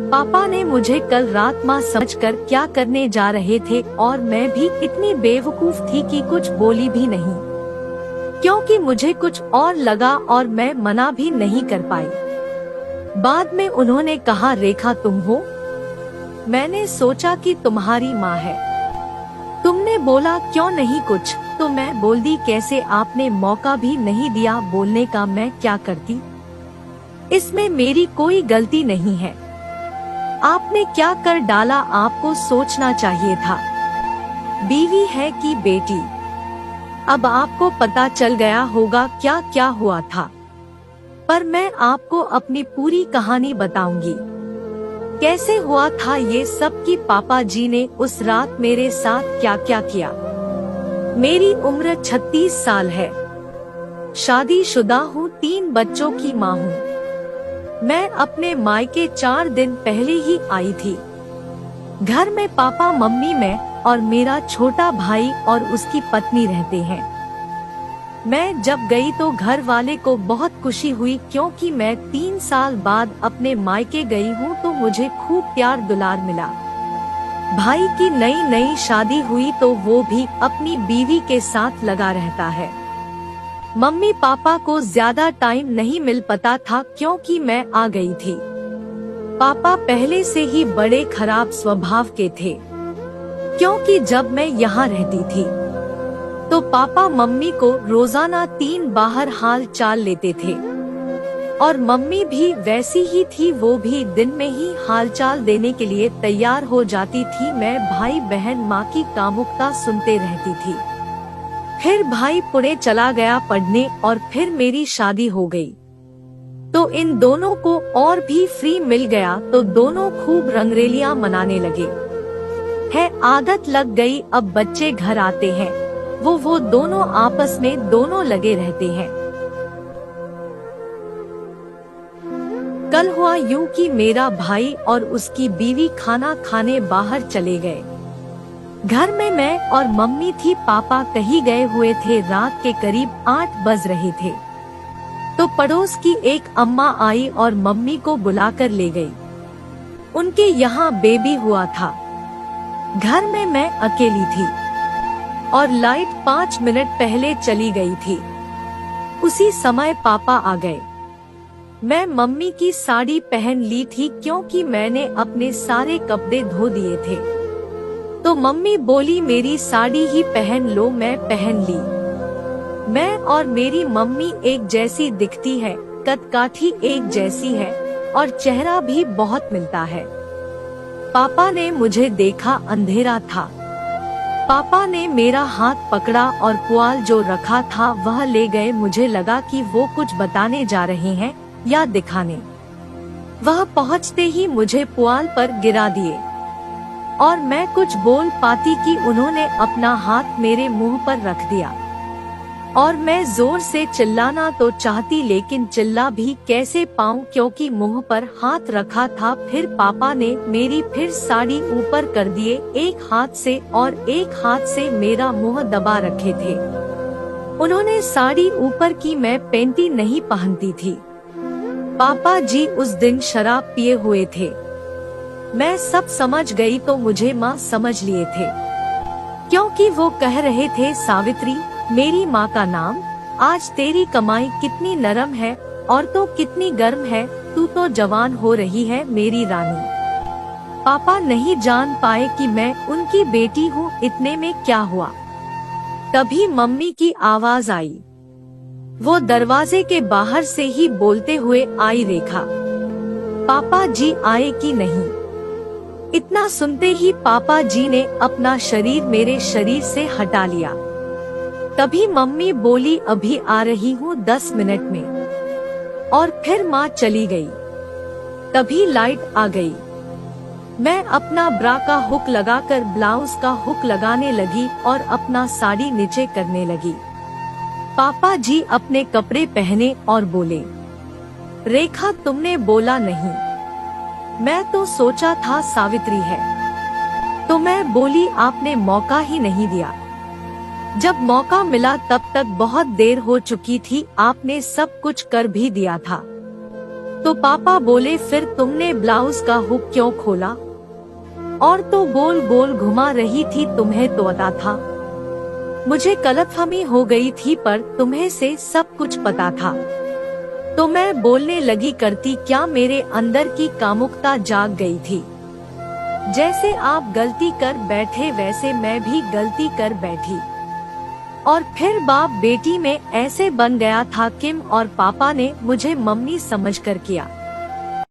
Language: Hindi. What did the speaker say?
पापा ने मुझे कल रात माँ समझकर क्या करने जा रहे थे और मैं भी इतनी बेवकूफ थी कि कुछ बोली भी नहीं, क्योंकि मुझे कुछ और लगा और मैं मना भी नहीं कर पाई। बाद में उन्होंने कहा, रेखा तुम हो? मैंने सोचा कि तुम्हारी माँ है। तुमने बोला क्यों नहीं कुछ, तो मैं बोल दी कैसे, आपने मौका भी नहीं दिया बोलने का, मैं क्या करती? इसमें मेरी कोई गलती नहीं है। आपने क्या कर डाला, आपको सोचना चाहिए था। बीवी है कि बेटी? अब आपको पता चल गया होगा क्या क्या हुआ था, पर मैं आपको अपनी पूरी कहानी बताऊंगी। कैसे हुआ था ये सब कि पापा जी ने उस रात मेरे साथ क्या क्या किया। मेरी उम्र 36 साल है, शादीशुदा हूँ, 3 बच्चों की माँ हूँ। मैं अपने मायके 4 दिन पहले ही आई थी। घर में पापा, मम्मी, मैं और मेरा छोटा भाई और उसकी पत्नी रहते हैं। मैं जब गई तो घर वाले को बहुत खुशी हुई, क्योंकि मैं 3 साल बाद अपने मायके गई हूँ तो मुझे खूब प्यार दुलार मिला। भाई की नई शादी हुई तो वो भी अपनी बीवी के साथ लगा रहता है। मम्मी पापा को ज्यादा टाइम नहीं मिल पाता था क्योंकि मैं आ गई थी। पापा पहले से ही बड़े खराब स्वभाव के थे, क्योंकि जब मैं यहाँ रहती थी तो पापा मम्मी को रोजाना 3 बाहर हाल चाल लेते थे, और मम्मी भी वैसी ही थी, वो भी दिन में ही हालचाल देने के लिए तैयार हो जाती थी। मैं, भाई बहन, माँ की कामुकता सुनते रहती थी। फिर भाई पुणे चला गया पढ़ने और फिर मेरी शादी हो गई तो इन दोनों को और भी फ्री मिल गया तो दोनों खूब रंगरेलियां मनाने लगे। है आदत लग गई, अब बच्चे घर आते हैं वो दोनों आपस में दोनों लगे रहते हैं। कल हुआ यूं कि मेरा भाई और उसकी बीवी खाना खाने बाहर चले गए। घर में मैं और मम्मी थी। पापा कहीं गए हुए थे। रात के करीब 8 बज रहे थे तो पड़ोस की एक अम्मा आई और मम्मी को बुलाकर ले गई। उनके यहाँ बेबी हुआ था। घर में मैं अकेली थी और लाइट 5 मिनट पहले चली गई थी। उसी समय पापा आ गए। मैं मम्मी की साड़ी पहन ली थी क्योंकि मैंने अपने सारे कपड़े धो दिए थे। तो मम्मी बोली, मेरी साड़ी ही पहन लो। मैं पहन ली। मैं और मेरी मम्मी एक जैसी दिखती है, कद-काठी एक जैसी है और चेहरा भी बहुत मिलता है। पापा ने मुझे देखा, अंधेरा था। पापा ने मेरा हाथ पकड़ा और पुआल जो रखा था वह ले गए। मुझे लगा कि वो कुछ बताने जा रहे हैं या दिखाने। वह पहुँचते ही मुझे पुआल पर गिरा दिए और मैं कुछ बोल पाती कि उन्होंने अपना हाथ मेरे मुंह पर रख दिया और मैं जोर से चिल्लाना तो चाहती, लेकिन चिल्ला भी कैसे पाऊं क्योंकि मुंह पर हाथ रखा था। फिर पापा ने मेरी फिर साड़ी ऊपर कर दिए, एक हाथ से और एक हाथ से मेरा मुंह दबा रखे थे। उन्होंने साड़ी ऊपर की, मैं पैंटी नहीं पहनती थी। पापा जी उस दिन शराब पिए हुए थे। मैं सब समझ गई तो मुझे माँ समझ लिए थे, क्योंकि वो कह रहे थे, सावित्री, मेरी माँ का नाम, आज तेरी कमाई कितनी नरम है और तो कितनी गर्म है, तू तो जवान हो रही है मेरी रानी। पापा नहीं जान पाए कि मैं उनकी बेटी हूँ। इतने में क्या हुआ, तभी मम्मी की आवाज आई। वो दरवाजे के बाहर से ही बोलते हुए आई, रेखा, पापा जी आए कि नहीं। इतना सुनते ही पापा जी ने अपना शरीर मेरे शरीर से हटा लिया। तभी मम्मी बोली, अभी आ रही हूँ 10 मिनट में। और फिर माँ चली गई। तभी लाइट आ गई। मैं अपना ब्रा का हुक लगाकर ब्लाउज का हुक लगाने लगी और अपना साड़ी नीचे करने लगी। पापा जी अपने कपड़े पहने और बोले, रेखा तुमने बोला नहीं। मैं तो सोचा था सावित्री है, तो मैं बोली आपने मौका ही नहीं दिया। जब मौका मिला तब तक बहुत देर हो चुकी थी, आपने सब कुछ कर भी दिया था। तो पापा बोले, फिर तुमने ब्लाउज का हुक क्यों खोला? और तो गोल गोल घुमा रही थी, तुम्हें तो पता था। मुझे गलतफहमी हो गई थी, पर तुम्हें से सब कुछ पता था। तो मैं बोलने लगी, करती क्या? मेरे अंदर की कामुकता जाग गई थी। जैसे आप गलती कर बैठे वैसे मैं भी गलती कर बैठी। और फिर बाप बेटी में ऐसे बन गया था। किम और पापा ने मुझे मम्मी समझकर किया।